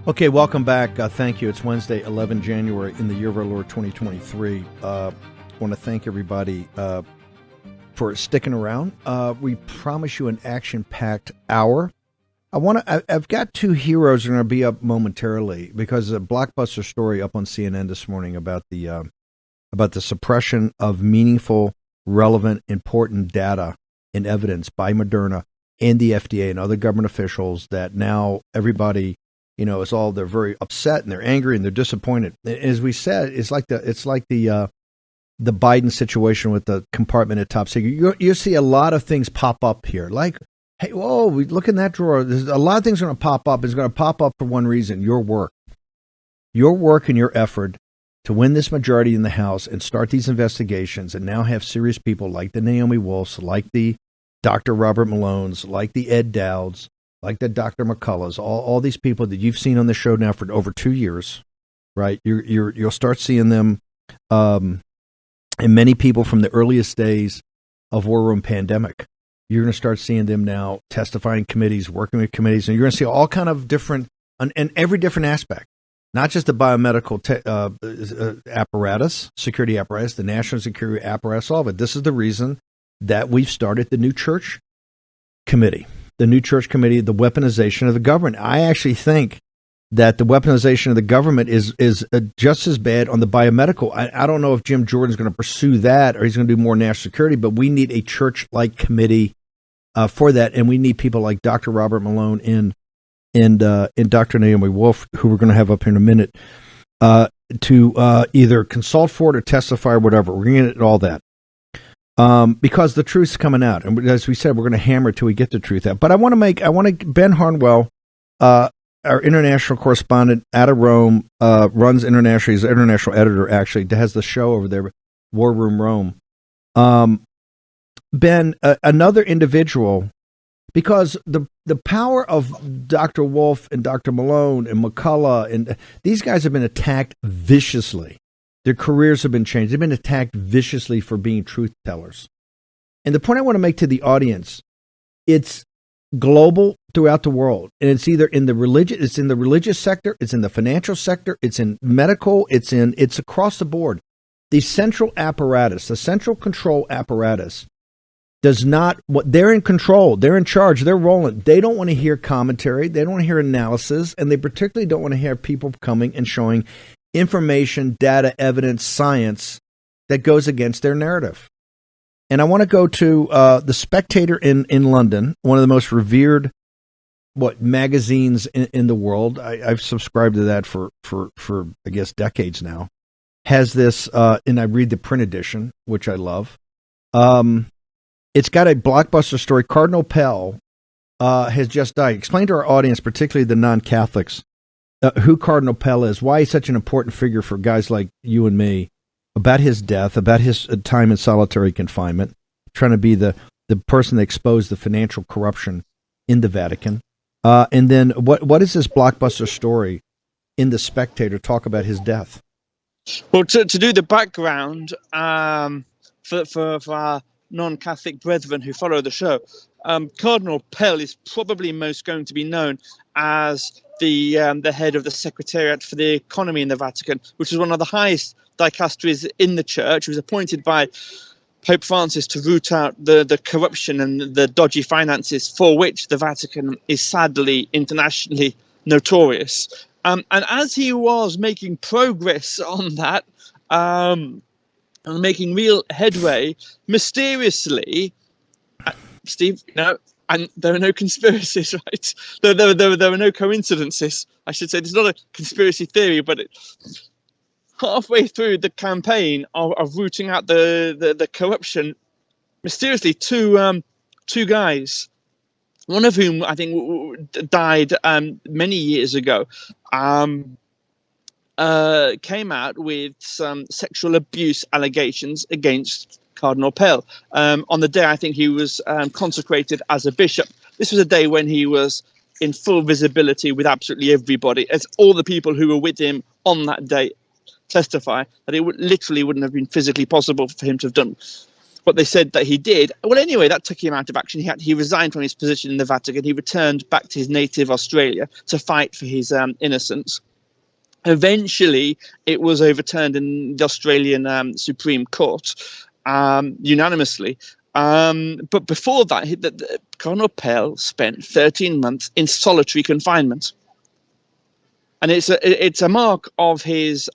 Okay, welcome back. Thank you. It's Wednesday, 11 January in the year of our Lord 2023. I want to thank everybody for sticking around. We promise you an action-packed hour. I've got two heroes who are going to be up momentarily because a blockbuster story up on CNN this morning about the suppression of meaningful, relevant, important data and evidence by Moderna and the FDA and other government officials that now everybody, they're very upset and they're angry and they're disappointed. As we said, it's like the Biden situation with the compartment at top secret. You see a lot of things pop up here, like, hey, whoa, we look in that drawer. There's a lot of things going to pop up. It's going to pop up for one reason: your work and your effort to win this majority in the House and start these investigations, and now have serious people like the Naomi Wolfs, like the Dr. Robert Malones, like the Ed Dowds, like the Dr. McCulloughs, all these people that you've seen on the show now for over 2 years, right? You'll start seeing them, and many people from the earliest days of War Room Pandemic. You're going to start seeing them now testifying committees, working with committees, and you're going to see all kind of different, and every different aspect, not just the biomedical apparatus, security apparatus, the national security apparatus, all of it. This is the reason that we've started the new church committee. The new church committee, the weaponization of the government. I actually think that the weaponization of the government is just as bad on the biomedical. I don't know if Jim Jordan's going to pursue that or he's going to do more national security, but we need a church-like committee for that, and we need people like Dr. Robert Malone and Dr. Naomi Wolf, who we're going to have up here in a minute, to either consult for it or testify or whatever. We're going to get all that. Because the truth's coming out, and as we said, we're going to hammer till we get the truth out. But Ben Harnwell, our international correspondent out of Rome, runs international. He's an international editor, actually, has the show over there, War Room Rome. Ben, another individual, because the power of Dr. Wolf and Dr. Malone and McCullough, and these guys have been attacked viciously. Their careers have been changed. They've been attacked viciously for being truth tellers. And the point I want to make to the audience, it's global throughout the world. And it's either in the religious sector, it's in the financial sector, it's in medical, it's across the board. The central apparatus, the central control apparatus they're in control, they're in charge, they're rolling. They don't want to hear commentary, they don't want to hear analysis, and they particularly don't want to hear people coming and showing information, data, evidence, science that goes against their narrative. And I want to go to The Spectator in London, one of the most revered magazines in the world. I've subscribed to that for I guess decades now. Has this, and I read the print edition, which I love. It's got a blockbuster story. Cardinal Pell has just died. Explain to our audience, particularly the non-Catholics, who Cardinal Pell is, why he's such an important figure for guys like you and me, about his death, about his time in solitary confinement, trying to be the person that exposed the financial corruption in the Vatican. And then what is this blockbuster story in The Spectator talk about his death? Well, to do the background for our non-Catholic brethren who follow the show, Cardinal Pell is probably most going to be known as the head of the Secretariat for the Economy in the Vatican, which is one of the highest dicasteries in the church. He was appointed by Pope Francis to root out the corruption and the dodgy finances for which the Vatican is sadly internationally notorious. And as he was making progress on that, and making real headway, mysteriously, Steve, and there are no conspiracies, right? There are no coincidences. I should say, it's not a conspiracy theory, but halfway through the campaign of rooting out the corruption, mysteriously two guys, one of whom I think died many years ago, came out with some sexual abuse allegations against Cardinal Pell on the day I think he was consecrated as a bishop. This was a day when he was in full visibility with absolutely everybody, as all the people who were with him on that day testify that it literally wouldn't have been physically possible for him to have done what they said that he did. Well, anyway, that took him out of action. He resigned from his position in the Vatican. He returned back to his native Australia to fight for his innocence. Eventually, it was overturned in the Australian Supreme Court unanimously. But before that, Cardinal Pell spent 13 months in solitary confinement. And it's a mark of his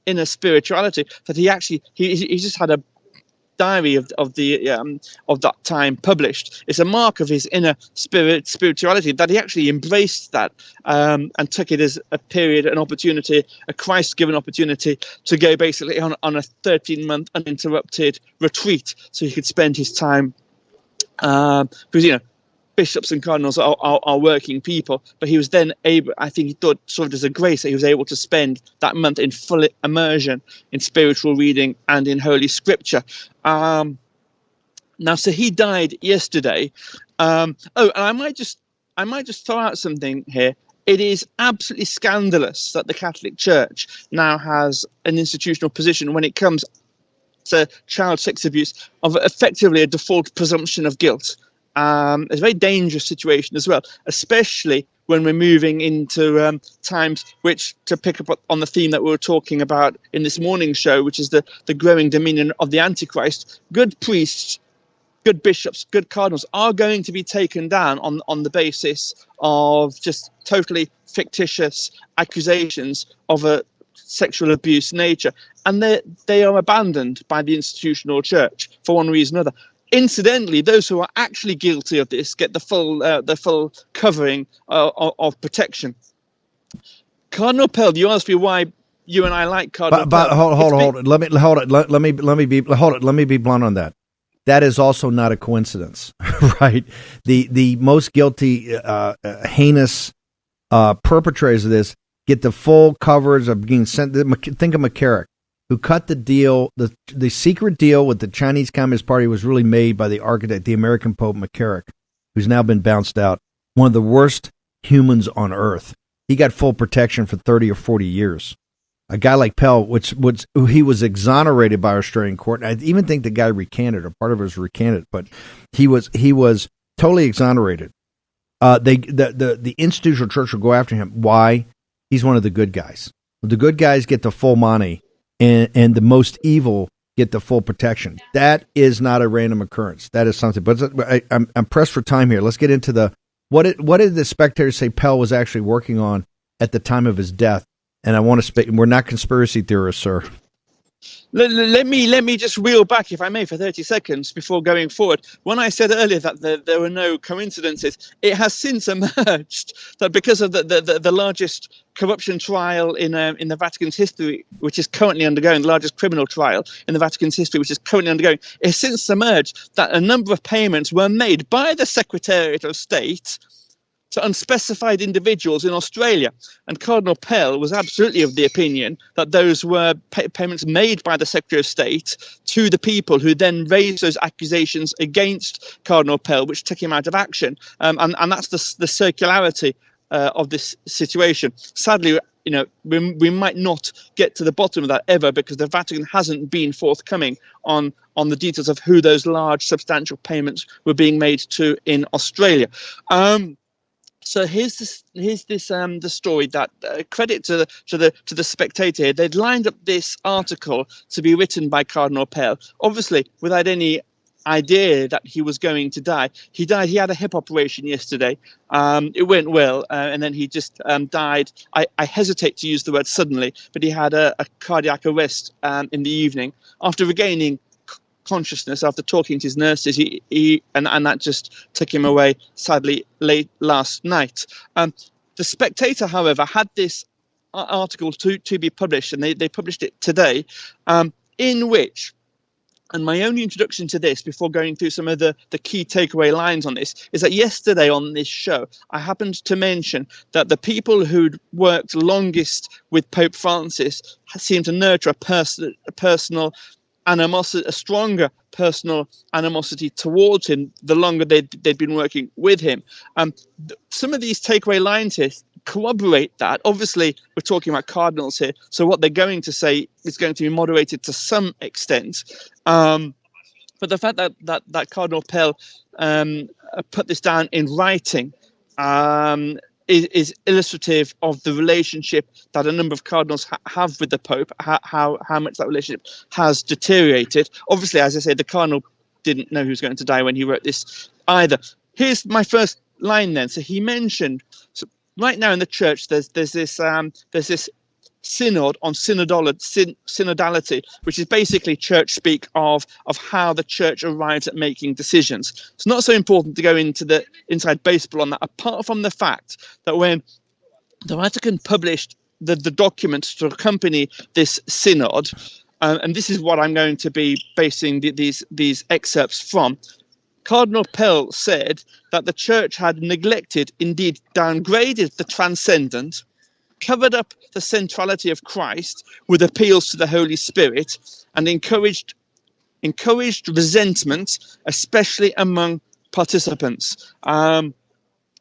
inner spirituality that he just had a diary of that time published. It's a mark of his inner spirituality that he actually embraced that and took it as a period, an opportunity, a Christ-given opportunity to go basically on a 13-month uninterrupted retreat, so he could spend his time because bishops and cardinals are working people, but he was then able, I think he thought sort of as a grace that he was able to spend that month in full immersion in spiritual reading and in Holy Scripture. Now, so he died yesterday. And I might just throw out something here. It is absolutely scandalous that the Catholic Church now has an institutional position when it comes to child sex abuse of effectively a default presumption of guilt. It's a very dangerous situation as well, especially when we're moving into times which, to pick up on the theme that we were talking about in this morning's show, which is the growing dominion of the Antichrist. Good priests, good bishops, good cardinals are going to be taken down on the basis of just totally fictitious accusations of a sexual abuse nature, and they are abandoned by the institutional church for one reason or another. Incidentally, those who are actually guilty of this get the full covering of protection. Cardinal Pell, you asked me why you and I like Cardinal Pell. Hold on. Let me be blunt on that. That is also not a coincidence, right? The most guilty, heinous perpetrators of this get the full coverage of being sent. Think of McCarrick, who cut the deal. The secret deal with the Chinese Communist Party was really made by the architect, the American Pope McCarrick, who's now been bounced out. One of the worst humans on earth. He got full protection for 30 or 40 years. A guy like Pell, he was exonerated by Australian court. I even think the guy recanted, or part of it was recanted, but he was totally exonerated. The institutional church will go after him. Why? He's one of the good guys. The good guys get the full money, and the most evil get the full protection. That is not a random occurrence. That is something. But I'm pressed for time here. Let's get into what did the Spectator say Pell was actually working on at the time of his death? And I want to we're not conspiracy theorists, sir. Let me just reel back, if I may, for 30 seconds before going forward. When I said earlier that there were no coincidences, it has since emerged that because of the largest corruption trial in the Vatican's history, which is currently undergoing, the largest criminal trial in the Vatican's history, which is currently undergoing, it has since emerged that a number of payments were made by the Secretariat of State to unspecified individuals in Australia. And Cardinal Pell was absolutely of the opinion that those were payments made by the Secretary of State to the people who then raised those accusations against Cardinal Pell, which took him out of action. And that's the circularity of this situation. Sadly, we might not get to the bottom of that ever, because the Vatican hasn't been forthcoming on the details of who those large substantial payments were being made to in Australia. So here's the story that credit to the Spectator here. They'd lined up this article to be written by Cardinal Pell, obviously without any idea that he was going to die. He died. He had a hip operation yesterday. It went well, and then he just died. I hesitate to use the word suddenly, but he had a cardiac arrest in the evening after regaining consciousness after talking to his nurses. And that just took him away, sadly, late last night. The Spectator, however, had this article to be published, and they published it today, in which, and my only introduction to this before going through some of the key takeaway lines on this, is that yesterday on this show I happened to mention that the people who'd worked longest with Pope Francis seemed to nurture a personal animosity, a stronger personal animosity towards him the longer they'd been working with him. Some of these takeaway lines here corroborate that. Obviously, we're talking about cardinals here, so what they're going to say is going to be moderated to some extent. But the fact that Cardinal Pell put this down in writing is illustrative of the relationship that a number of cardinals have with the Pope, how much that relationship has deteriorated. Obviously, as I say, the cardinal didn't know he was going to die when he wrote this either. Here's my first line then. So he mentioned, so right now in the church, there's this synod on synodality, which is basically church speak of how the church arrives at making decisions. It's not so important to go into the inside baseball on that, apart from the fact that when the Vatican published the documents to accompany this synod, and this is what I'm going to be basing these excerpts from, Cardinal Pell said that the church had neglected, indeed downgraded the transcendent, covered up the centrality of Christ with appeals to the Holy Spirit, and encouraged resentment, especially among participants. And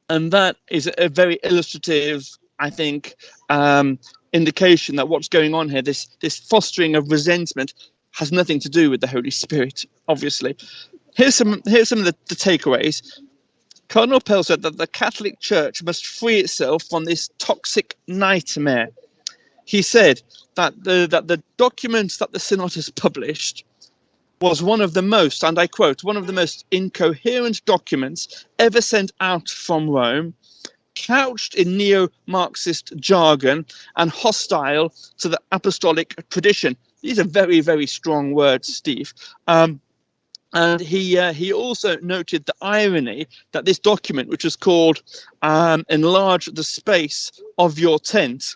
that is a very illustrative, I think, indication that what's going on here, this fostering of resentment, has nothing to do with the Holy Spirit, obviously. Here's some of the takeaways. Cardinal Pell said that the Catholic Church must free itself from this toxic nightmare. He said that the documents that the Synod has published was one of the most, and I quote, one of the most incoherent documents ever sent out from Rome, couched in neo-Marxist jargon and hostile to the apostolic tradition. These are very, very strong words, Steve. And he also noted the irony that this document, which was called Enlarge the Space of Your Tent,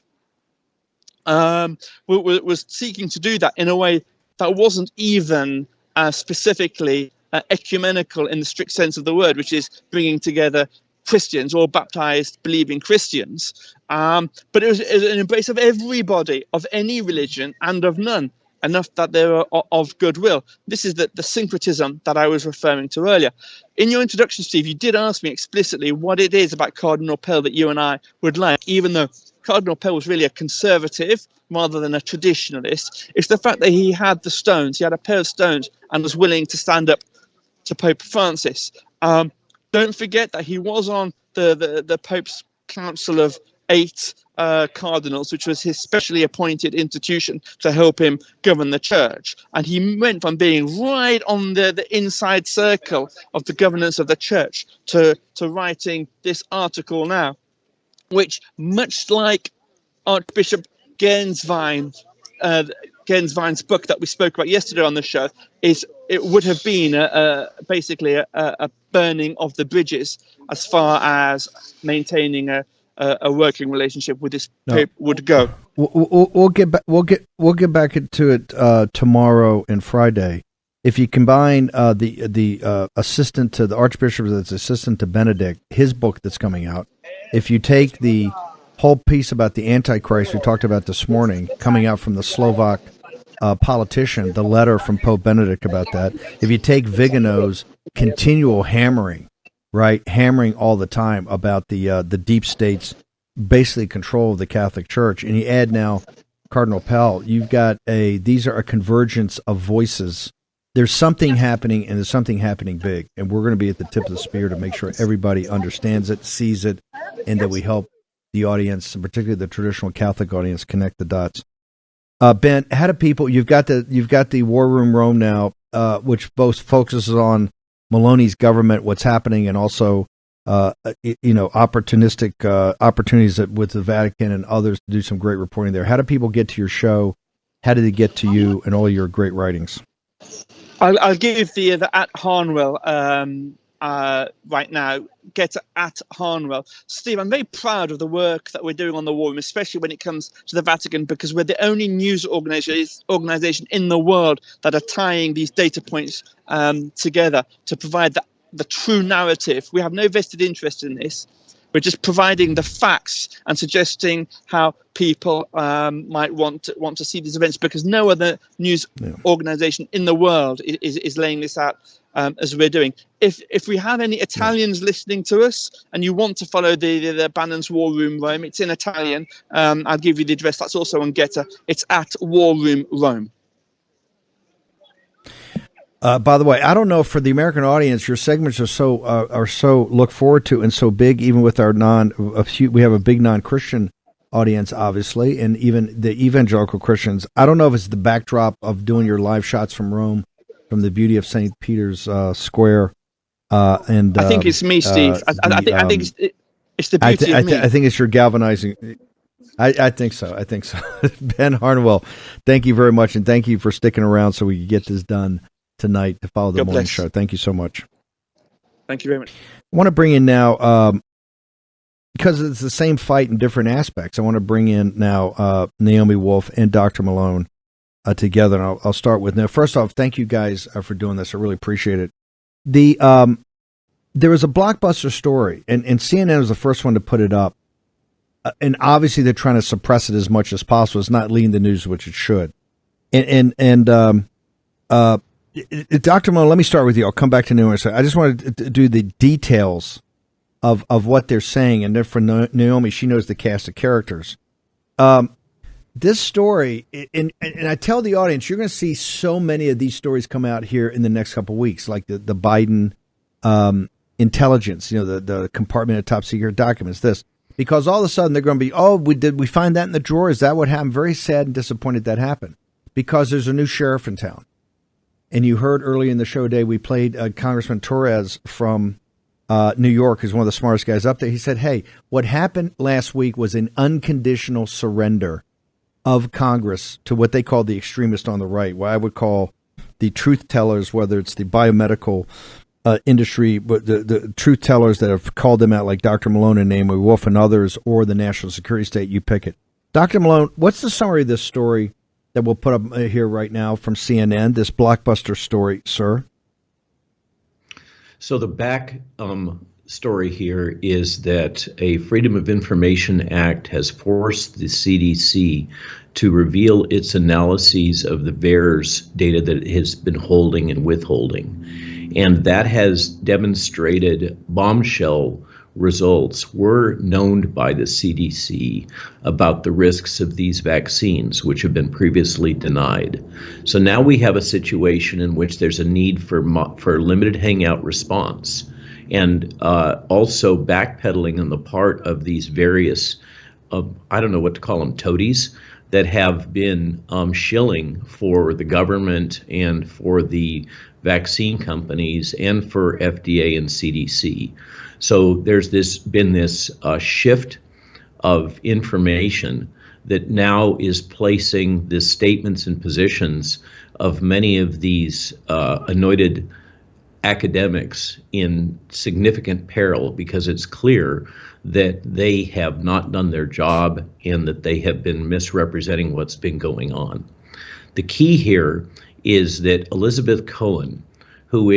was seeking to do that in a way that wasn't even specifically ecumenical in the strict sense of the word, which is bringing together Christians or baptized believing Christians. But it was an embrace of everybody, of any religion and of none, enough that they were of goodwill. This is the syncretism that I was referring to earlier. In your introduction, Steve, you did ask me explicitly what it is about Cardinal Pell that you and I would like, even though Cardinal Pell was really a conservative rather than a traditionalist. It's the fact that he had the stones, he had a pair of stones, and was willing to stand up to Pope Francis. Don't forget that he was on the Pope's Council of 8 cardinals, which was his specially appointed institution to help him govern the church. And he went from being right on the inside circle of the governance of the church to writing this article now, which, much like Archbishop Genswein's book that we spoke about yesterday on the show, it would have been basically a burning of the bridges as far as maintaining a working relationship with this Pope would go. We'll get back into it tomorrow and Friday. If you combine the assistant to the Archbishop that's assistant to Benedict, his book that's coming out, if you take the whole piece about the Antichrist we talked about this morning, coming out from the Slovak politician, the letter from Pope Benedict about that, if you take Vigano's continual hammering all the time about the deep state's basically control of the Catholic Church, and you add now Cardinal Pell, you've got these are a convergence of voices. There's something happening, and there's something happening big, and we're going to be at the tip of the spear to make sure everybody understands it, sees it, and that we help the audience, and particularly the traditional Catholic audience, connect the dots. Ben, how do people? You've got the War Room Rome now, which both focuses on Maloney's government, what's happening, and also opportunistic opportunities with the Vatican and others to do some great reporting there. How do people get to your show? How do they get to you and all your great writings? I'll give the at Harnwell right now. Get at Harnwell. Steve, I'm very proud of the work that we're doing on the War Room, especially when it comes to the Vatican, because we're the only news organization in the world that are tying these data points together to provide the true narrative. We have no vested interest in this. We're just providing the facts and suggesting how people might want to see these events, because no other news organization in the world is laying this out as we're doing. If we have any Italians listening to us and you want to follow the Bannon's War Room Rome, it's in Italian. I'll give you the address. That's also on Getter. It's at War Room Rome. By the way, I don't know for the American audience, your segments are so look forward to and so big, even with our we have a big non-Christian audience, obviously, and even the evangelical Christians. I don't know if it's the backdrop of doing your live shots from Rome, from the beauty of St. Peter's Square, and I think it's me, Steve. I think it's the beauty of me. I think it's your galvanizing. I think so. I think so. Ben Harnwell, thank you very much, and thank you for sticking around so we could get this done tonight to follow the God morning bless. show. Thank you so much. Thank you very much. I want to bring in now, because it's the same fight in different aspects, I want to bring in now Naomi Wolf and Dr. Malone together. And I'll start with, now, first off, thank you guys for doing this. I really appreciate it. There was a blockbuster story, and CNN was the first one to put it up. And obviously they're trying to suppress it as much as possible. It's not leading the news, which it should. Dr. Malone, let me start with you. I'll come back to Naomi. I just wanted to do the details of what they're saying. And then for Naomi, she knows the cast of characters. This story, and I tell the audience, you're going to see so many of these stories come out here in the next couple of weeks, like the Biden intelligence, the compartment of top secret documents, this. Because all of a sudden they're going to be, did we find that in the drawer? Is that what happened? Very sad and disappointed that happened. Because there's a new sheriff in town. And you heard early in the show today, we played Congressman Torres from New York, who's one of the smartest guys up there. He said, hey, what happened last week was an unconditional surrender of Congress to what they call the extremists on the right, what I would call the truth tellers, whether it's the biomedical industry, but the truth tellers that have called them out, like Dr. Malone and Naomi Wolf and others, or the national security state, you pick it. Dr. Malone, what's the summary of this story that we'll put up here right now from CNN, this blockbuster story, sir? So the back story here is that a Freedom of Information Act has forced the CDC to reveal its analyses of the VAERS data that it has been holding and withholding. And that has demonstrated bombshell results were known by the CDC about the risks of these vaccines, which have been previously denied. So now we have a situation in which there's a need for limited hangout response, and also backpedaling on the part of these various, I don't know what to call them, toadies, that have been shilling for the government and for the vaccine companies and for FDA and CDC. So there's been this shift of information that now is placing the statements and positions of many of these anointed academics in significant peril, because it's clear that they have not done their job and that they have been misrepresenting what's been going on. The key here is that Elizabeth Cohen, who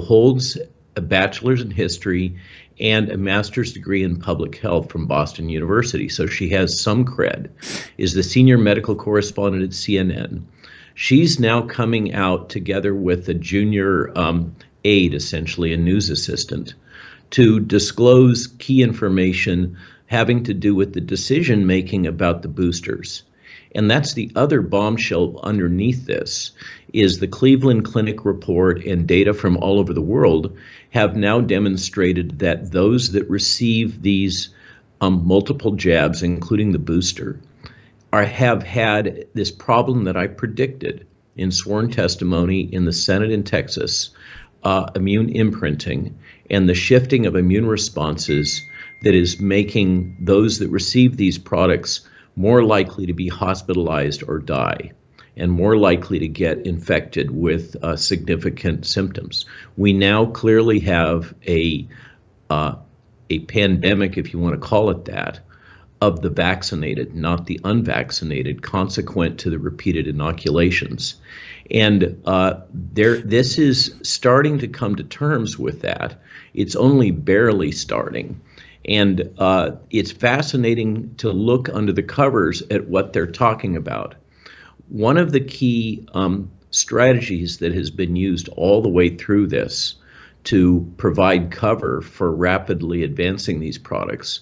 holds a bachelor's in history and a master's degree in public health from Boston University, so she has some cred, is the senior medical correspondent at CNN. She's now coming out together with a junior aide, essentially a news assistant, to disclose key information having to do with the decision making about the boosters. And that's the other bombshell underneath this, is the Cleveland Clinic report and data from all over the world have now demonstrated that those that receive these multiple jabs, including the booster, have had this problem that I predicted in sworn testimony in the Senate in Texas, immune imprinting, and the shifting of immune responses that is making those that receive these products more likely to be hospitalized or die, and more likely to get infected with significant symptoms. We now clearly have a pandemic, if you want to call it that, of the vaccinated, not the unvaccinated, consequent to the repeated inoculations. And this is starting to come to terms with that. It's only barely starting. And it's fascinating to look under the covers at what they're talking about. One of the key strategies that has been used all the way through this to provide cover for rapidly advancing these products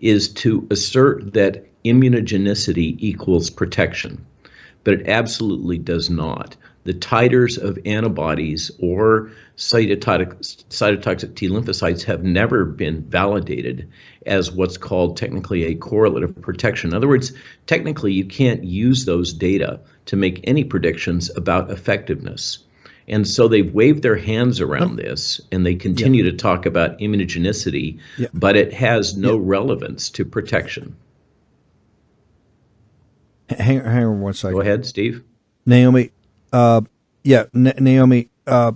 is to assert that immunogenicity equals protection, but it absolutely does not. the titers of antibodies or cytotoxic T lymphocytes have never been validated as what's called technically a correlative protection. In other words, technically you can't use those data to make any predictions about effectiveness. And so they've waved their hands around this, and they continue to talk about immunogenicity, but it has no relevance to protection. Hang on one second. Go ahead, Steve. Naomi. Naomi. The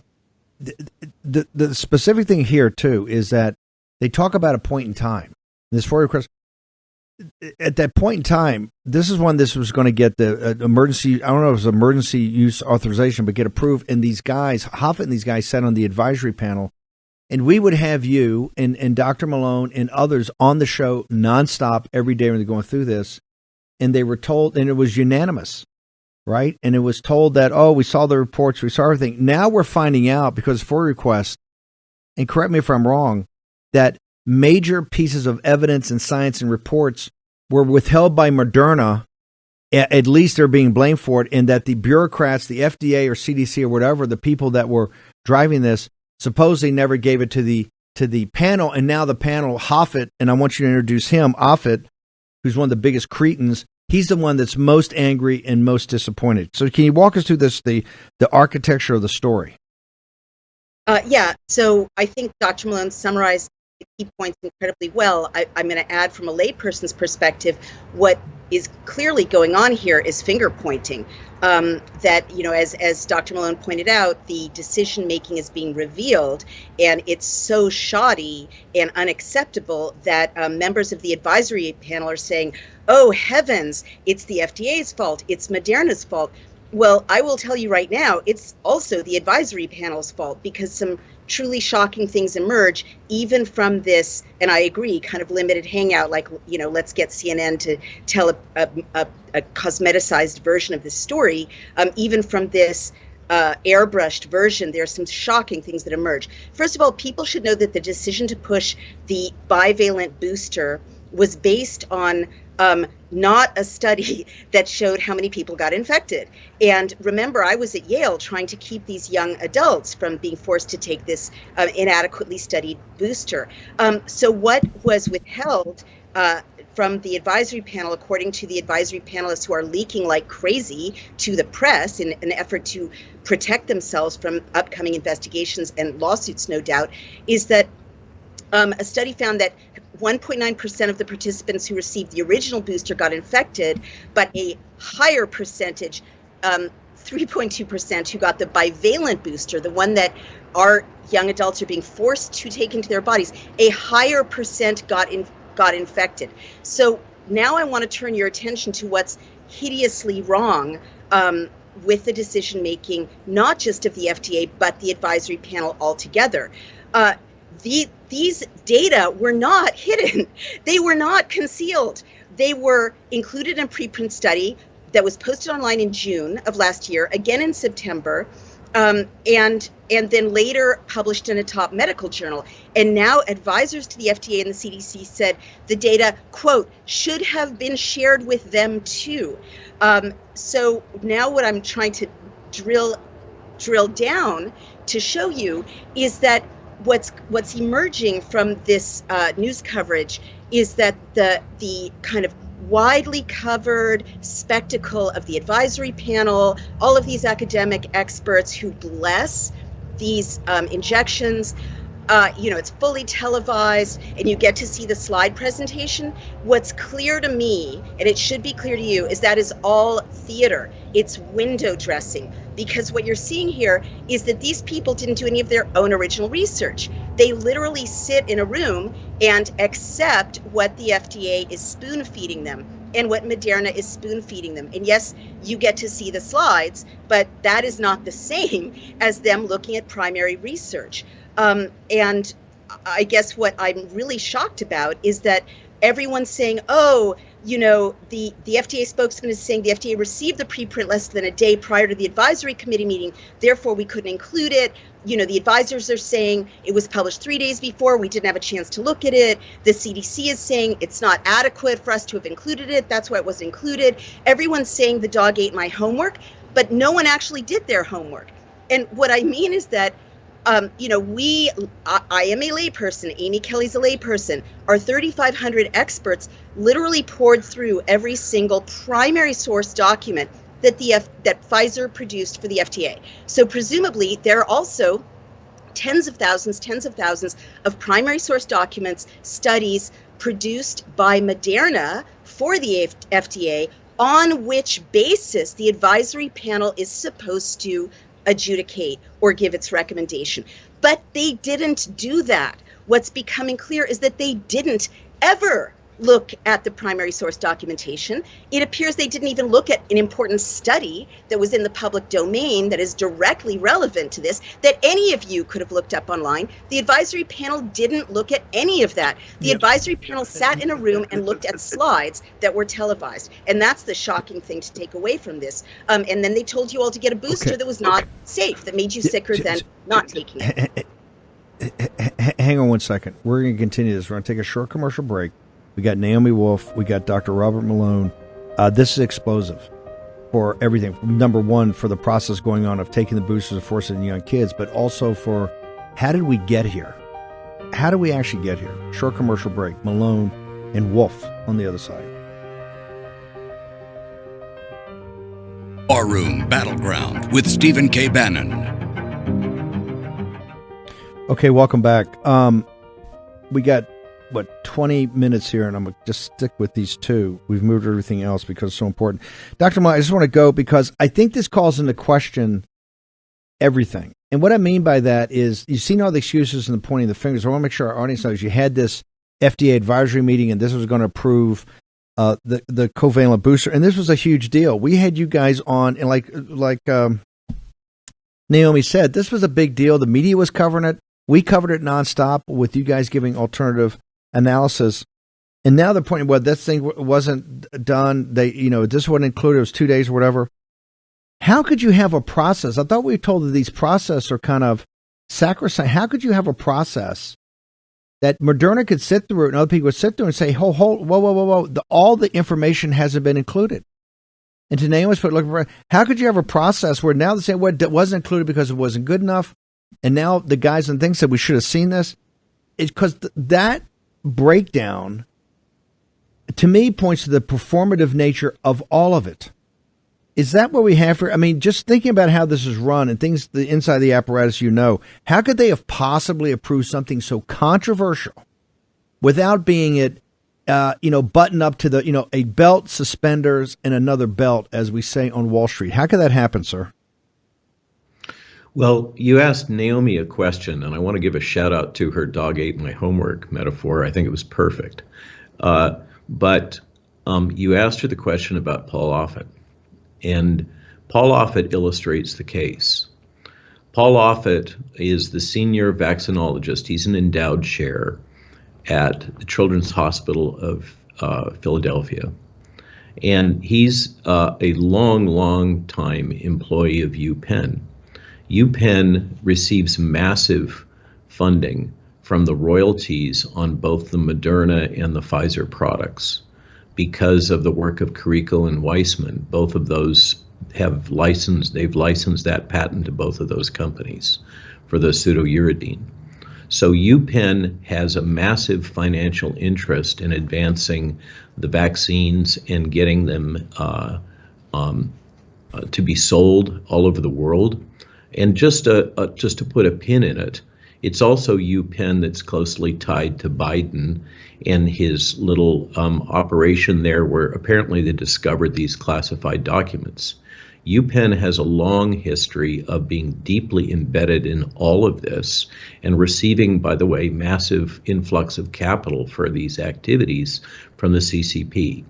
specific thing here, too, is that they talk about a point in time. This FOIA request, at that point in time, this is when this was going to get the emergency, I don't know if it was emergency use authorization, but get approved. And these guys, Hoffett and these guys sat on the advisory panel, and we would have you and Dr. Malone and others on the show nonstop every day when they're going through this. And they were told, and it was unanimous, right? And it was told that, oh, we saw the reports, we saw everything. Now we're finding out, because FOIA request, and correct me if I'm wrong, that major pieces of evidence and science and reports were withheld by Moderna. At least they're being blamed for it, and that the bureaucrats, the FDA or CDC or whatever, the people that were driving this, supposedly never gave it to the panel. And now the panel, Hoffett, and I want you to introduce him, Hoffett, who's one of the biggest cretins. He's the one that's most angry and most disappointed. So can you walk us through this, the architecture of the story? So I think Dr. Malone summarized the key points incredibly well. I'm going to add from a layperson's perspective, what is clearly going on here is finger pointing. That, as Dr. Malone pointed out, the decision making is being revealed, and it's so shoddy and unacceptable that members of the advisory panel are saying, oh heavens, it's the FDA's fault, it's Moderna's fault. Well, I will tell you right now, it's also the advisory panel's fault, because some truly shocking things emerge even from this, and I agree, kind of limited hangout, like, let's get CNN to tell a cosmeticized version of this story. Even from this airbrushed version, there's some shocking things that emerge. First of all, people should know that the decision to push the bivalent booster was based on not a study that showed how many people got infected. And remember, I was at Yale trying to keep these young adults from being forced to take this inadequately studied booster. So what was withheld from the advisory panel, according to the advisory panelists who are leaking like crazy to the press in an effort to protect themselves from upcoming investigations and lawsuits, no doubt, is that a study found that 1.9% of the participants who received the original booster got infected, but a higher percentage, 3.2%, who got the bivalent booster, the one that our young adults are being forced to take into their bodies, a higher percent got infected. So now I want to turn your attention to what's hideously wrong with the decision making, not just of the FDA, but the advisory panel altogether. These data were not hidden. They were not concealed. They were included in a preprint study that was posted online in June of last year, again in September, and then later published in a top medical journal. And now advisors to the FDA and the CDC said the data, quote, should have been shared with them too. So now what I'm trying to drill down to show you is that what's emerging from this news coverage is that the kind of widely covered spectacle of the advisory panel, all of these academic experts who bless these injections, it's fully televised, and you get to see the slide presentation. What's clear to me, and it should be clear to you, is that is all theater. It's window dressing. Because what you're seeing here is that these people didn't do any of their own original research. They literally sit in a room and accept what the FDA is spoon feeding them and what Moderna is spoon feeding them. And yes, you get to see the slides, but that is not the same as them looking at primary research. And I guess what I'm really shocked about is that everyone's saying, oh, the FDA spokesman is saying the FDA received the preprint less than a day prior to the advisory committee meeting, therefore we couldn't include it. The advisors are saying it was published 3 days before, we didn't have a chance to look at it. The CDC is saying it's not adequate for us to have included it, that's why it wasn't included. Everyone's saying the dog ate my homework. but no one actually did their homework. And what I mean is that, I am a layperson, Amy Kelly's a layperson. Our 3,500 experts literally poured through every single primary source document that that Pfizer produced for the FDA. So presumably there are also tens of thousands of primary source documents, studies produced by Moderna for the FDA, on which basis the advisory panel is supposed to adjudicate or give its recommendation. But they didn't do that. What's becoming clear is that they didn't ever look at the primary source documentation. It appears they didn't even look at an important study that was in the public domain that is directly relevant to this, that any of you could have looked up online. The advisory panel didn't look at any of that. The advisory panel sat in a room and looked at slides that were televised. And that's the shocking thing to take away from this. And then they told you all to get a booster that was not safe, that made you sicker than not taking it. Hang on one second. We're going to continue this. We're going to take a short commercial break. We got Naomi Wolf. We got Dr. Robert Malone. This is explosive for everything. Number one, for the process going on of taking the boosters and forcing it in young kids, but also for how did we get here? How did we actually get here? Short commercial break. Malone and Wolf on the other side. Barroom Battleground with Stephen K. Bannon. Okay, welcome back. We got 20 minutes here, and I'm going to just stick with these two. We've moved everything else because it's so important. Dr. Malone, I just want to go because I think this calls into question everything. And what I mean by that is you've seen all the excuses and the pointing the fingers. I want to make sure our audience knows you had this FDA advisory meeting, and this was going to approve the covalent booster, and this was a huge deal. We had you guys on, and like Naomi said, this was a big deal. The media was covering it. We covered it nonstop with you guys giving alternative analysis. And now they're pointing, well, this thing wasn't done. This wasn't included. It was 2 days or whatever. How could you have a process? I thought we were told that these processes are kind of sacrosanct. How could you have a process that Moderna could sit through and other people would sit through and say, whoa. All the information hasn't been included. And to Naomi's point, looking for, how could you have a process where now they say, well, it wasn't included because it wasn't good enough? And now the guys and things said we should have seen this. It's because that breakdown, to me, points to the performative nature of all of it. Is that what we have for? I mean, just thinking about how this is run and things the inside the apparatus, how could they have possibly approved something so controversial without being it, buttoned up to the, a belt, suspenders, and another belt, as we say on Wall Street? How could that happen, sir? Well, you asked Naomi a question, and I want to give a shout out to her dog ate my homework metaphor. I think it was perfect. But you asked her the question about Paul Offit, and Paul Offit illustrates the case. Paul Offit is the senior vaccinologist. He's an endowed chair at the Children's Hospital of Philadelphia. And he's a long time employee of UPenn. UPenn receives massive funding from the royalties on both the Moderna and the Pfizer products because of the work of Carrico and Weissman. Both of those they've licensed that patent to both of those companies for the pseudouridine. So UPenn has a massive financial interest in advancing the vaccines and getting them to be sold all over the world. And just to put a pin in it, it's also UPenn that's closely tied to Biden and his little operation there where apparently they discovered these classified documents. UPenn has a long history of being deeply embedded in all of this and receiving, by the way, massive influx of capital for these activities from the CCP.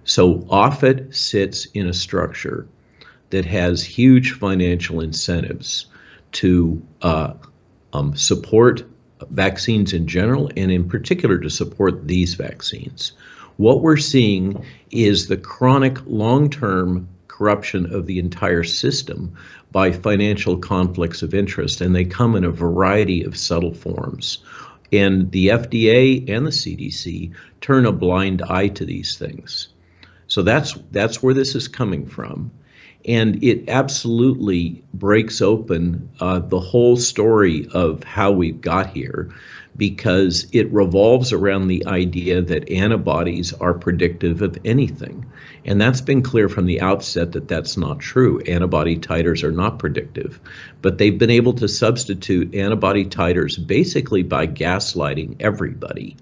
So Offit sits in a structure that has huge financial incentives to support vaccines in general, and in particular to support these vaccines. What we're seeing is the chronic long-term corruption of the entire system by financial conflicts of interest, and they come in a variety of subtle forms. And the FDA and the CDC turn a blind eye to these things. So that's where this is coming from. And it absolutely breaks open the whole story of how we've got here, because it revolves around the idea that antibodies are predictive of anything. And that's been clear from the outset that that's not true. Antibody titers are not predictive, but they've been able to substitute antibody titers basically by gaslighting everybody.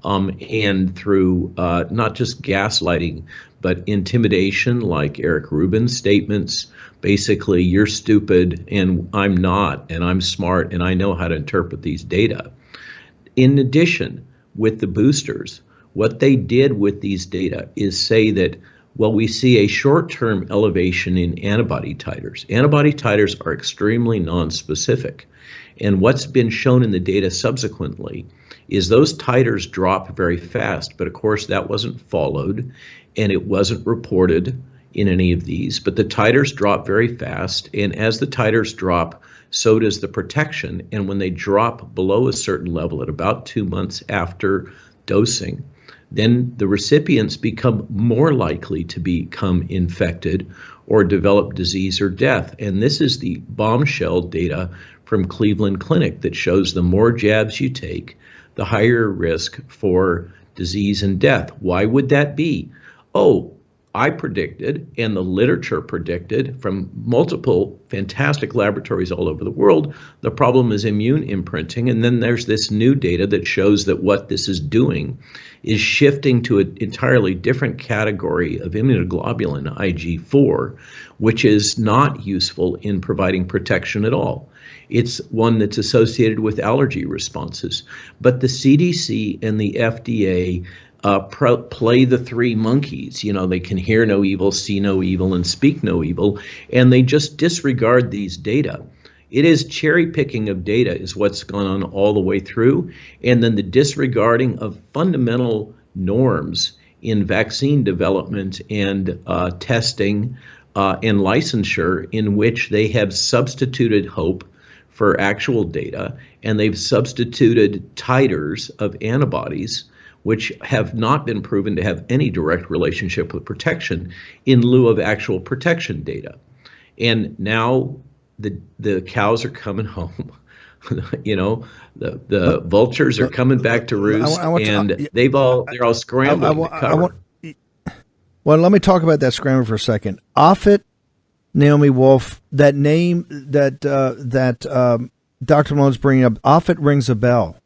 And through not just gaslighting, but intimidation, like Eric Rubin's statements. Basically, you're stupid and I'm not, and I'm smart and I know how to interpret these data. In addition, with the boosters, what they did with these data is say that, well, we see a short-term elevation in antibody titers. Antibody titers are extremely nonspecific. And what's been shown in the data subsequently is those titers drop very fast, but of course that wasn't followed and it wasn't reported in any of these, but the titers drop very fast, and as the titers drop, so does the protection. And when they drop below a certain level at about 2 months after dosing, then the recipients become more likely to become infected or develop disease or death. And this is the bombshell data from Cleveland Clinic that shows the more jabs you take, the higher risk for disease and death. Why would that be? Oh, I predicted, and the literature predicted from multiple fantastic laboratories all over the world, the problem is immune imprinting. And then there's this new data that shows that what this is doing is shifting to an entirely different category of immunoglobulin, IG4, which is not useful in providing protection at all. It's one that's associated with allergy responses. But the CDC and the FDA play the three monkeys. You know, they can hear no evil, see no evil, and speak no evil, and they just disregard these data. It is cherry picking of data is what's gone on all the way through, and then the disregarding of fundamental norms in vaccine development and testing and licensure, in which they have substituted hope for actual data, and they've substituted titers of antibodies which have not been proven to have any direct relationship with protection, in lieu of actual protection data. And now the cows are coming home. You know, the vultures are coming back to roost, and they're all scrambling to cover. Well, let me talk about that scramble for a second. Offit, Naomi Wolf, that name that Dr. Malone's bringing up, Offit rings a bell.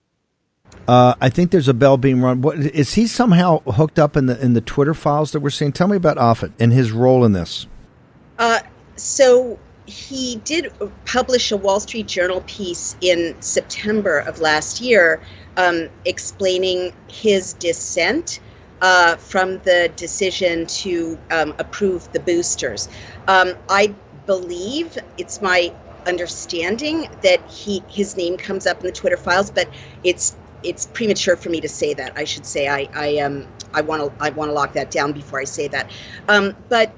I think there's a bell being run. What, is he somehow hooked up in the Twitter files that we're seeing? Tell me about Offit and his role in this. So he did publish a Wall Street Journal piece in September of last year, explaining his dissent from the decision to approve the boosters. I believe, it's my understanding, that his name comes up in the Twitter files, but it's premature for me to say that. I should say I want to lock that down before I say that. But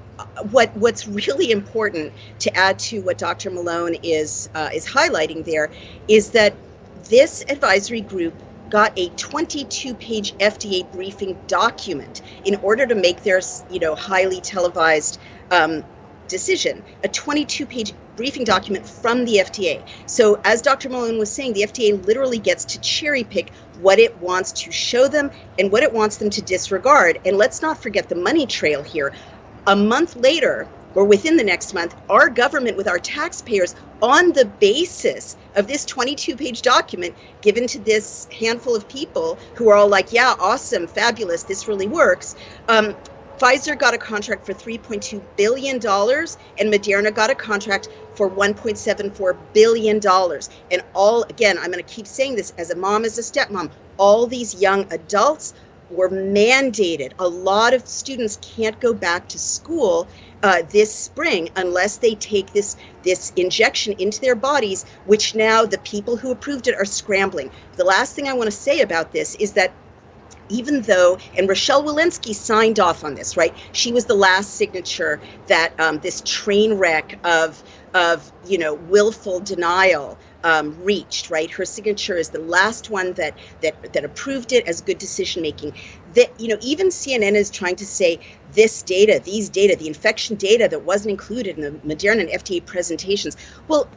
what's really important to add to what Dr. Malone is highlighting there is that this advisory group got a 22-page FDA briefing document in order to make their highly televised decision, a 22-page briefing document from the FDA. So as Dr. Malone was saying, the FDA literally gets to cherry pick what it wants to show them and what it wants them to disregard. And let's not forget the money trail here. A month later, or within the next month, our government, with our taxpayers, on the basis of this 22-page document given to this handful of people who are all like, yeah, awesome, fabulous, this really works, Pfizer got a contract for $3.2 billion, and Moderna got a contract for $1.74 billion. And all, again, I'm going to keep saying this as a mom, as a stepmom, all these young adults were mandated. A lot of students can't go back to school this spring unless they take this injection into their bodies, which now the people who approved it are scrambling. The last thing I want to say about this is that even though, and Rochelle Walensky signed off on this, right? She was the last signature that this train wreck of willful denial reached, right? Her signature is the last one that approved it as good decision making. that, even CNN is trying to say these data, the infection data that wasn't included in the Moderna and FDA presentations. Well,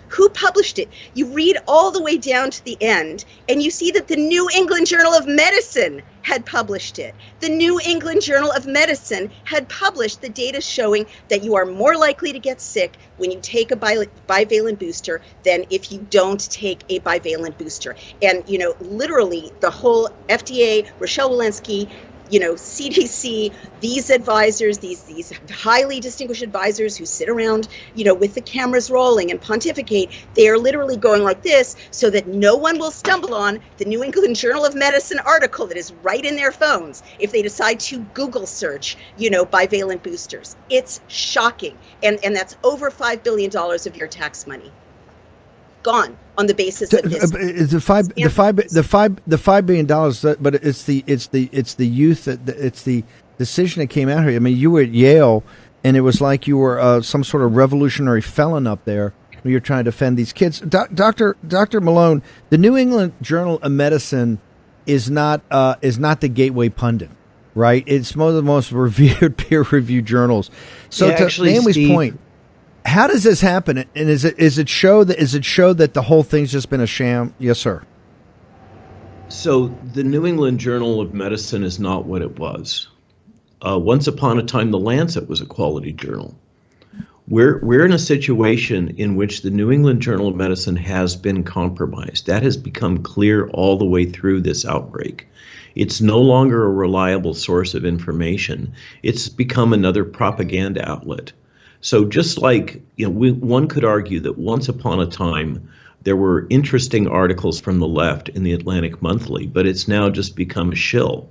who published it? You read all the way down to the end, and you see that the New England Journal of Medicine had published it. The New England Journal of Medicine had published the data showing that you are more likely to get sick when you take a bivalent booster than if you don't take a bivalent booster. And, literally the whole FDA, Rochelle Walensky, CDC, these advisors, these highly distinguished advisors who sit around, with the cameras rolling and pontificate, they are literally going like this so that no one will stumble on the New England Journal of Medicine article that is right in their phones if they decide to Google search, bivalent boosters. It's shocking. And that's over $5 billion of your tax money gone on the basis of this. The $5 billion, but it's the youth, it's the decision that came out here. I mean, you were at Yale, and it was like you were some sort of revolutionary felon up there when you're trying to defend these kids. Dr. Malone, the New England Journal of Medicine is not the gateway pundit, right? It's one of the most revered peer-reviewed journals. So yeah, to actually, Naomi's Steve, point, how does this happen? And is it show that the whole thing's just been a sham? Yes, sir. So the New England Journal of Medicine is not what it was. Once upon a time, the Lancet was a quality journal. We're in a situation in which the New England Journal of Medicine has been compromised. That has become clear all the way through this outbreak. It's no longer a reliable source of information. It's become another propaganda outlet. So just like, one could argue that once upon a time, there were interesting articles from the left in the Atlantic Monthly, but it's now just become a shill.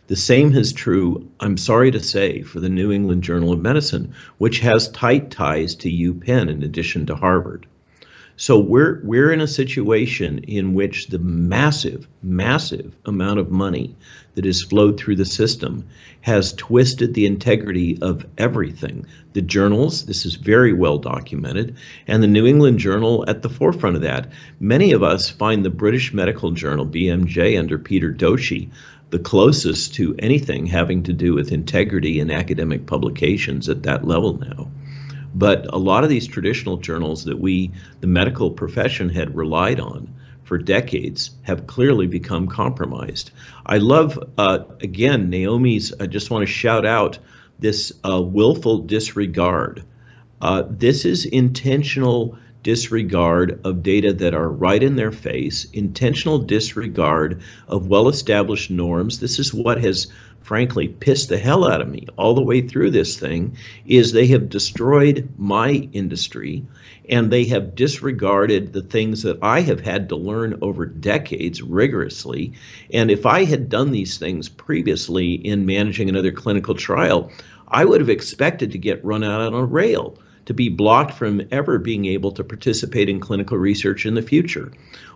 The same is true, I'm sorry to say, for the New England Journal of Medicine, which has tight ties to UPenn in addition to Harvard. So we're in a situation in which the massive amount of money that has flowed through the system has twisted the integrity of everything. The journals, this is very well documented, and the New England Journal at the forefront of that. Many of us find the British Medical Journal, BMJ, under Peter Doshi, the closest to anything having to do with integrity in academic publications at that level now. But a lot of these traditional journals that the medical profession, had relied on for decades have clearly become compromised. I love, again, Naomi's, I just want to shout out this willful disregard. This is intentional disregard of data that are right in their face, intentional disregard of well-established norms. This is what has frankly pissed the hell out of me all the way through this thing, is they have destroyed my industry and they have disregarded the things that I have had to learn over decades rigorously. And if I had done these things previously in managing another clinical trial, I would have expected to get run out on a rail, to be blocked from ever being able to participate in clinical research in the future.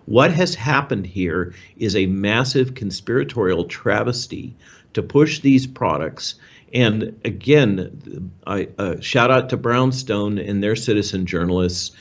What has happened here is a massive conspiratorial travesty to push these products. And again, I shout out to Brownstone and their citizen journalists.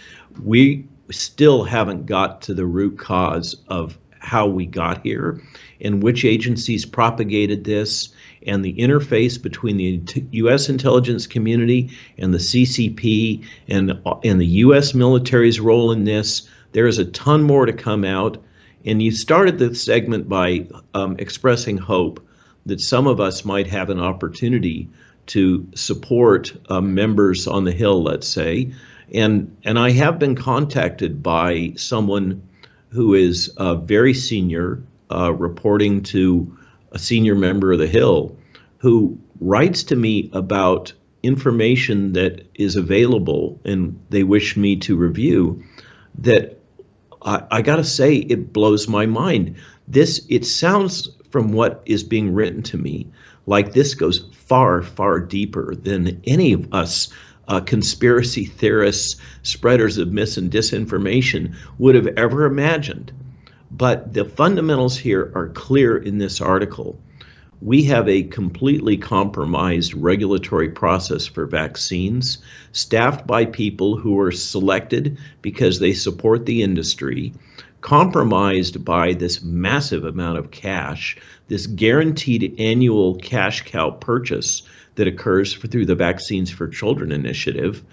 We still haven't got to the root cause of how we got here and which agencies propagated this, and the interface between the U.S. intelligence community and the CCP and the U.S. military's role in this. There is a ton more to come out. And you started the segment by expressing hope that some of us might have an opportunity to support members on the Hill, let's say. And I have been contacted by someone who is very senior, reporting to a senior member of the Hill, who writes to me about information that is available and they wish me to review, that I gotta say, it blows my mind. It sounds from what is being written to me like this goes far, far deeper than any of us conspiracy theorists, spreaders of mis and disinformation would have ever imagined. But the fundamentals here are clear in this article. We have a completely compromised regulatory process for vaccines, staffed by people who are selected because they support the industry, compromised by this massive amount of cash, this guaranteed annual cash cow purchase that occurs through the Vaccines for Children initiative.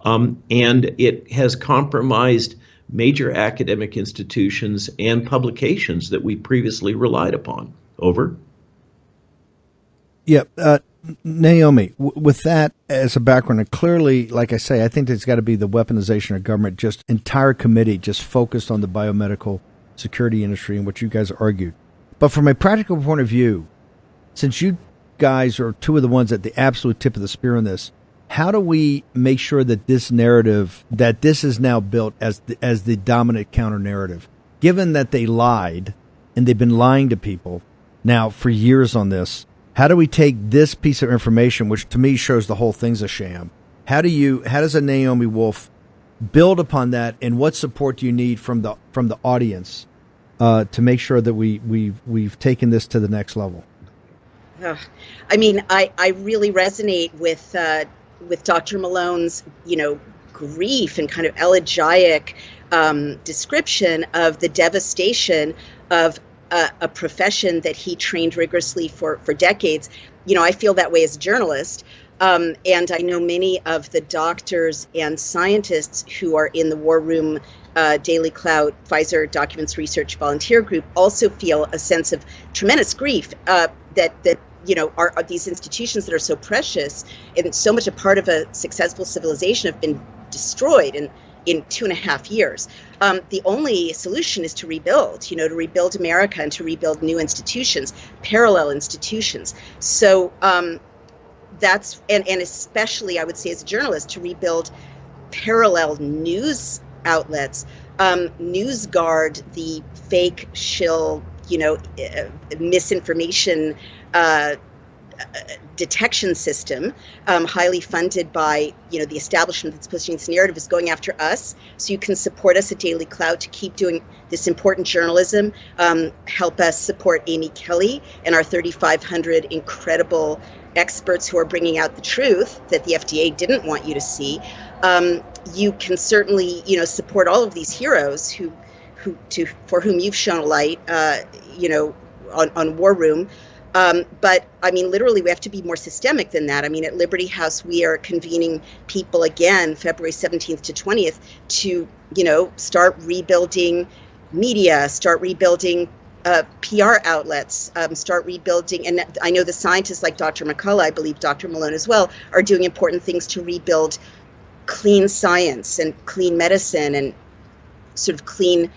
And it has compromised major academic institutions and publications that we previously relied upon. Over. Yeah. Naomi, with that as a background, and clearly, like I say, I think there's got to be the weaponization of government, just entire committee just focused on the biomedical security industry and what you guys argued. But from a practical point of view, since you guys are two of the ones at the absolute tip of the spear on this, how do we make sure that this narrative, that this is now built as the dominant counter narrative, given that they lied and they've been lying to people now for years on this? How do we take this piece of information, which to me shows the whole thing's a sham? How does a Naomi Wolf build upon that, and what support do you need from the audience to make sure that we've taken this to the next level? I mean, I really resonate with Dr. Malone's, grief and kind of elegiac description of the devastation of a profession that he trained rigorously for decades. I feel that way as a journalist. And I know many of the doctors and scientists who are in the War Room Daily Cloud Pfizer Documents Research Volunteer Group also feel a sense of tremendous grief that are these institutions that are so precious and so much a part of a successful civilization have been destroyed in 2.5 years. The only solution is to rebuild, to rebuild America and to rebuild new institutions, parallel institutions. So that's, and especially I would say as a journalist, to rebuild parallel news outlets, NewsGuard, the fake shill, misinformation detection system, highly funded by the establishment that's pushing this narrative, is going after us. So you can support us at Daily Cloud to keep doing this important journalism. Help us support Amy Kelly and our 3,500 incredible experts who are bringing out the truth that the FDA didn't want you to see. You can certainly support all of these heroes for whom you've shown a light on War Room. But I mean, literally, we have to be more systemic than that. I mean, at Liberty House, we are convening people again, February 17th to 20th, to, start rebuilding media, start rebuilding PR outlets, start rebuilding. And I know the scientists like Dr. McCullough, I believe Dr. Malone as well, are doing important things to rebuild clean science and clean medicine and sort of clean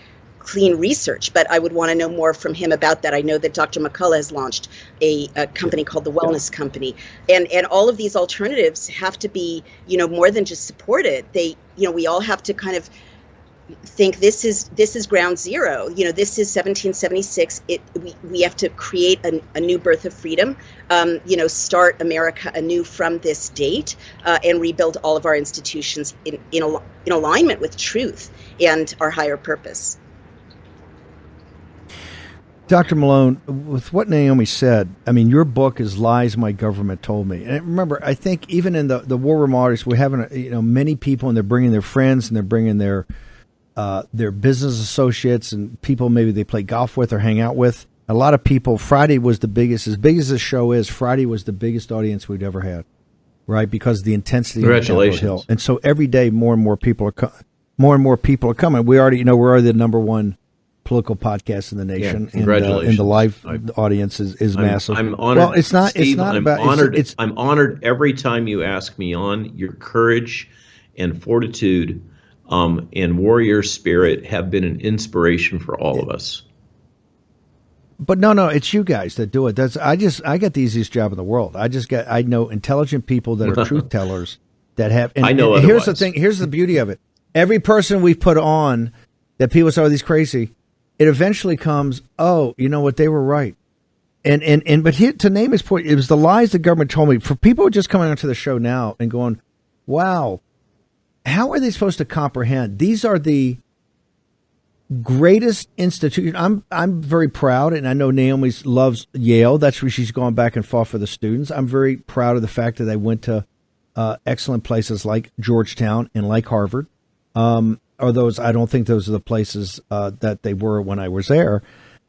research. But I would want to know more from him about that. I know that Dr. McCullough has launched a company called the Wellness Company, and all of these alternatives have to be more than just supported. They we all have to kind of think this is ground zero. This is 1776. We have to create a new birth of freedom. Start America anew from this date, and rebuild all of our institutions in alignment with truth and our higher purpose. Dr. Malone, with what Naomi said, I mean, your book is Lies My Government Told Me. And remember, I think even in the War Room audience, we're having many people, and they're bringing their friends, and they're bringing their business associates, and people maybe they play golf with or hang out with. A lot of people. Friday was the biggest, as big as this show is. Friday was the biggest audience we'd ever had, right? Because of the intensity. Congratulations! Of Hill. And so every day, more and more people are coming. We already, we're already the number one political podcast in the nation. Yeah, congratulations. And the live audience is massive. I'm honored. Well, it's not. Steve, it's not I'm about. Honored, I'm honored every time you ask me on. Your courage and fortitude and warrior spirit have been an inspiration for all of us. But no, it's you guys that do it. I got the easiest job in the world. I know intelligent people that are truth tellers that have. And, I know. And here's the thing. Here's the beauty of it. Every person we've put on that people say, "Oh, these crazy," it eventually comes, "Oh, you know what? They were right." But here, to name his point, it was the lies the government told me. For people just coming onto the show now and going, "Wow, how are they supposed to comprehend?" These are the greatest institution. I'm very proud, and I know Naomi loves Yale. That's where she's gone back and fought for the students. I'm very proud of the fact that they went to excellent places like Georgetown and like Harvard. are those. I don't think those are the places that they were when I was there.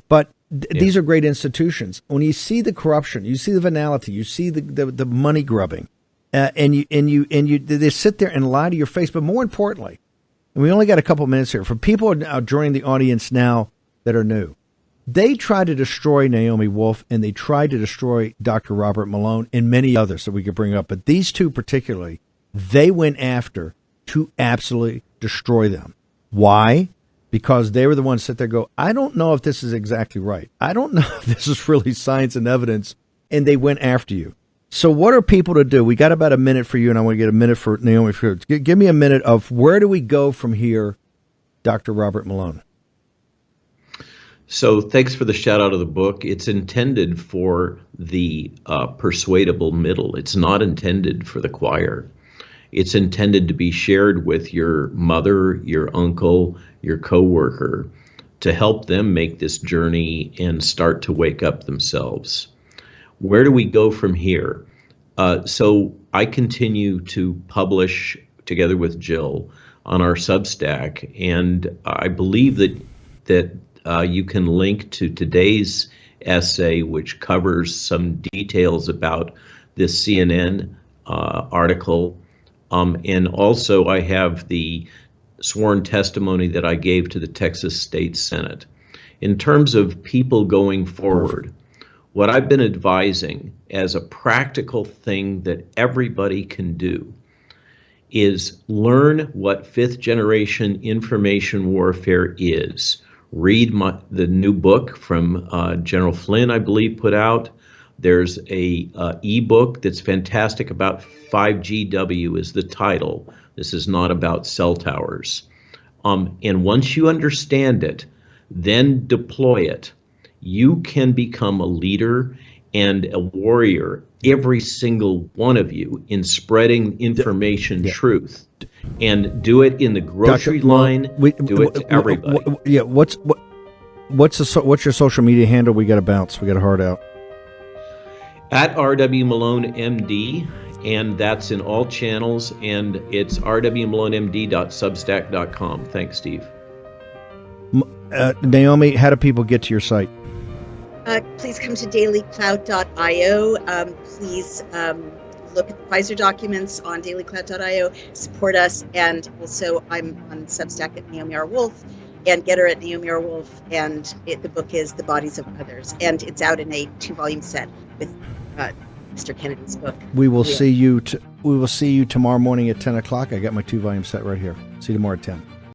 But these are great institutions. When you see the corruption, you see the venality, you see the money grubbing, and you they sit there and lie to your face. But more importantly, and we only got a couple minutes here for people joining the audience now that are new. They tried to destroy Naomi Wolf, and they tried to destroy Dr. Robert Malone and many others that we could bring up. But these two particularly, they went after to absolutely destroy them. Why? Because they were the ones that sit there and go, I don't know if this is exactly right. I don't know if this is really science and evidence. And they went after you. So what are people to do? We got about a minute for you, and I want to get a minute for Naomi. Give me a minute of where do we go from here, Dr. Robert Malone? So thanks for the shout out of the book. It's intended for the persuadable middle. It's not intended for the choir. It's intended to be shared with your mother, your uncle, your coworker, to help them make this journey and start to wake up themselves. Where do we go from here? So I continue to publish together with Jill on our Substack, and I believe that you can link to today's essay, which covers some details about this CNN article. And also I have the sworn testimony that I gave to the Texas State Senate. In terms of people going forward, what I've been advising as a practical thing that everybody can do is learn what fifth generation information warfare is. Read the new book from General Flynn, I believe, put out. There's a ebook that's fantastic about 5GW is the title. This is not about cell towers. And once you understand it, then deploy it. You can become a leader and a warrior, every single one of you, in spreading information truth. And do it in the grocery line. Do it to everybody. What's your social media handle? We got to bounce. We got to hard out. At RW Malone MD, and that's in all channels, and it's rwmalonemd.substack.com. Thanks, Steve. Naomi, how do people get to your site? Please come to dailycloud.io. Please look at the Pfizer documents on dailycloud.io. Support us, and also I'm on Substack at Naomi R. Wolf, and get her at Naomi R. Wolf, and the book is The Bodies of Others, and it's out in a 2-volume set with Mr. Kennedy's book. We will see you. We will see you tomorrow morning at 10 o'clock. I got my 2-volume set right here. See you tomorrow at 10.